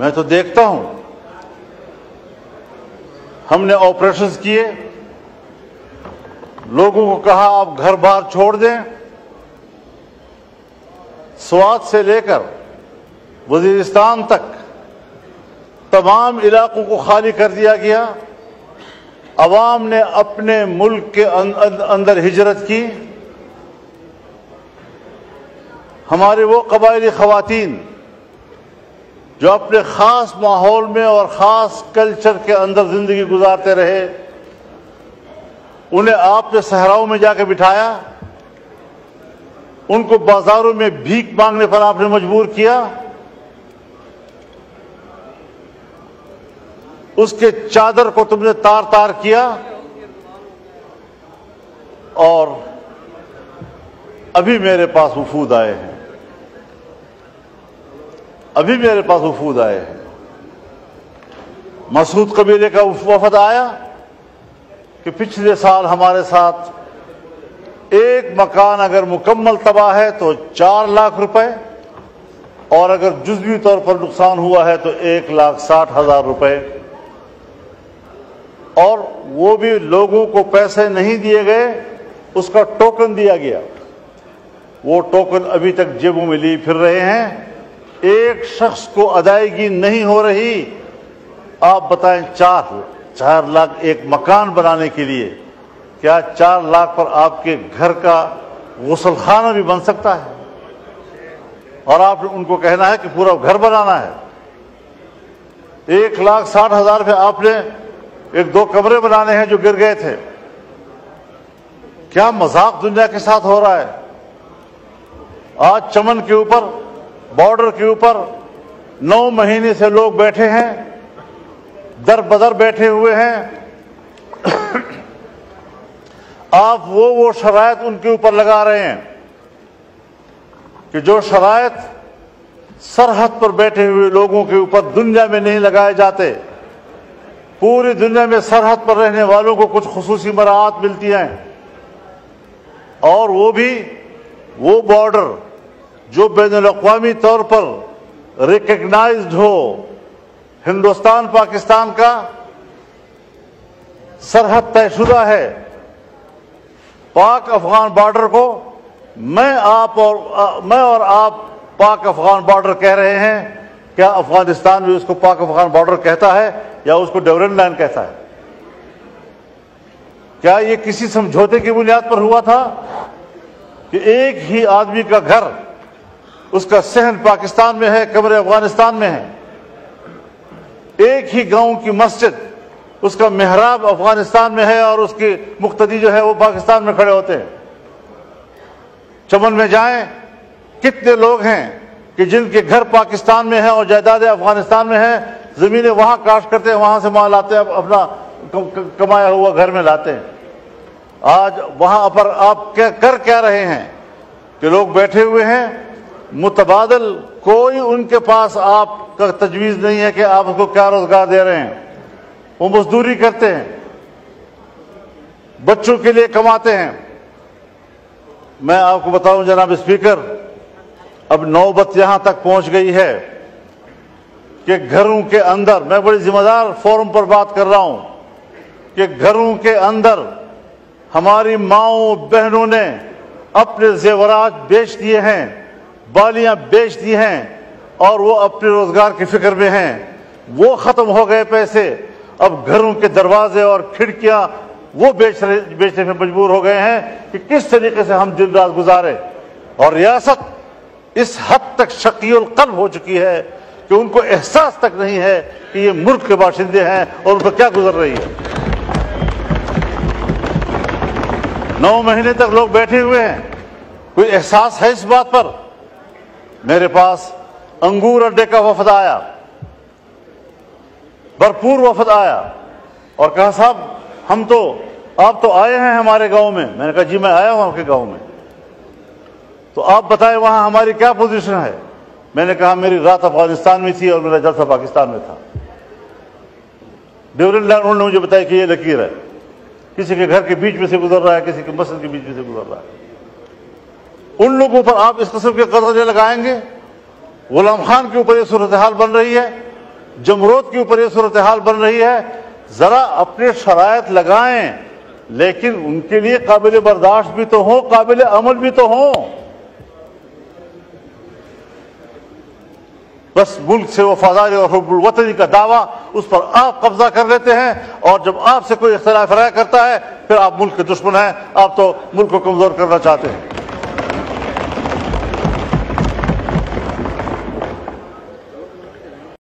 میں تو دیکھتا ہوں ہم نے آپریشنز کیے، لوگوں کو کہا آپ گھر بار چھوڑ دیں، سوات سے لے کر وزیرستان تک تمام علاقوں کو خالی کر دیا گیا، عوام نے اپنے ملک کے اندر ہجرت کی۔ ہمارے وہ قبائلی خواتین جو اپنے خاص ماحول میں اور خاص کلچر کے اندر زندگی گزارتے رہے، انہیں آپ نے صحراؤں میں جا کے بٹھایا، ان کو بازاروں میں بھیک مانگنے پر آپ نے مجبور کیا، اس کے چادر کو تم نے تار تار کیا، اور ابھی میرے پاس وفود آئے ہیں، ابھی میرے پاس وفود آئے ہیں۔ مسعود قبیلے کا وفد آیا کہ پچھلے سال ہمارے ساتھ ایک مکان اگر مکمل تباہ ہے تو 4 لاکھ روپے، اور اگر جزوی طور پر نقصان ہوا ہے تو 1,60,000 روپے، اور وہ بھی لوگوں کو پیسے نہیں دیے گئے، اس کا ٹوکن دیا گیا۔ وہ ٹوکن ابھی تک جیبوں میں لیے پھر رہے ہیں، ایک شخص کو ادائیگی نہیں ہو رہی۔ آپ بتائیں 4 لاکھ ایک مکان بنانے کے لیے، کیا 4 لاکھ پر آپ کے گھر کا غسل خانہ بھی بن سکتا ہے؟ اور آپ نے ان کو کہنا ہے کہ پورا گھر بنانا ہے۔ 1,60,000 پہ آپ نے 1-2 کمرے بنانے ہیں جو گر گئے تھے۔ کیا مذاق دنیا کے ساتھ ہو رہا ہے؟ آج چمن کے اوپر، بارڈر کے اوپر 9 مہینے سے لوگ بیٹھے ہیں، در بدر بیٹھے ہوئے ہیں۔ آپ وہ شرائط ان کے اوپر لگا رہے ہیں کہ جو شرائط سرحد پر بیٹھے ہوئے لوگوں کے اوپر دنیا میں نہیں لگائے جاتے۔ پوری دنیا میں سرحد پر رہنے والوں کو کچھ خصوصی مراعات ملتی ہیں، اور وہ بھی وہ بارڈر جو بین الاقوامی طور پر ریکگنائزڈ ہو۔ ہندوستان پاکستان کا سرحد طے شدہ ہے۔ پاک افغان بارڈر کو میں اور آپ پاک افغان بارڈر کہہ رہے ہیں، کیا افغانستان بھی اس کو پاک افغان بارڈر کہتا ہے یا اس کو ڈیورنڈ لائن کہتا ہے؟ کیا یہ کسی سمجھوتے کی بنیاد پر ہوا تھا کہ ایک ہی آدمی کا گھر، اس کا صحن پاکستان میں ہے، کمرے افغانستان میں ہیں؟ ایک ہی گاؤں کی مسجد، اس کا محراب افغانستان میں ہے اور اس کی مقتدی جو ہے وہ پاکستان میں کھڑے ہوتے ہیں۔ چمن میں جائیں، کتنے لوگ ہیں کہ جن کے گھر پاکستان میں ہیں اور جائیدادیں افغانستان میں ہیں، زمینیں وہاں کاشت کرتے ہیں، وہاں سے مال لاتے ہیں، اپنا کمایا ہوا گھر میں لاتے ہیں۔ آج وہاں پر آپ کر کیا رہے ہیں کہ لوگ بیٹھے ہوئے ہیں، متبادل کوئی ان کے پاس آپ کا تجویز نہیں ہے کہ آپ اس کو کیا روزگار دے رہے ہیں۔ وہ مزدوری کرتے ہیں، بچوں کے لیے کماتے ہیں۔ میں آپ کو بتاؤں جناب اسپیکر، اب نوبت یہاں تک پہنچ گئی ہے کہ گھروں کے اندر، میں بڑی ذمہ دار فورم پر بات کر رہا ہوں، کہ گھروں کے اندر ہماری ماؤں بہنوں نے اپنے زیورات بیچ دیے ہیں، بالیاں بیچ دی ہیں، اور وہ اپنے روزگار کی فکر میں ہیں۔ وہ ختم ہو گئے پیسے، اب گھروں کے دروازے اور کھڑکیاں وہ بیچنے میں مجبور ہو گئے ہیں کہ کس طریقے سے ہم دن رات گزارے۔ اور ریاست اس حد تک شقی القلب ہو چکی ہے کہ ان کو احساس تک نہیں ہے کہ یہ ملک کے باشندے ہیں اور ان پر کیا گزر رہی ہے۔ 9 مہینے تک لوگ بیٹھے ہوئے ہیں، کوئی احساس ہے اس بات پر؟ میرے پاس انگور اڈے کا وفد آیا، بھرپور وفد آیا، اور کہا صاحب آپ تو آئے ہیں ہمارے گاؤں میں۔ میں نے کہا جی میں آیا ہوں آپ کے گاؤں میں، تو آپ بتائیں وہاں ہماری کیا پوزیشن ہے؟ میں نے کہا میری رات افغانستان میں تھی اور میرا جلسہ پاکستان میں تھا۔ ڈیورنڈ لائن انہوں نے مجھے بتایا کہ یہ لکیر ہے، کسی کے گھر کے بیچ میں سے گزر رہا ہے، کسی کے مسجد کے بیچ میں سے گزر رہا ہے۔ ان لوگوں پر آپ اس قسم کے قرضے لگائیں گے؟ غلام خان کے اوپر یہ صورتحال بن رہی ہے جمہوریت کے اوپر یہ صورتحال بن رہی ہے، ذرا اپنے شرائط لگائیں، لیکن ان کے لیے قابل برداشت بھی تو ہوں، قابل عمل بھی تو ہوں۔ بس ملک سے وفاداری اور حب الوطنی کا دعویٰ، اس پر آپ قبضہ کر لیتے ہیں، اور جب آپ سے کوئی اختلاف رائے کرتا ہے پھر آپ ملک کے دشمن ہیں، آپ تو ملک کو کمزور کرنا چاہتے ہیں۔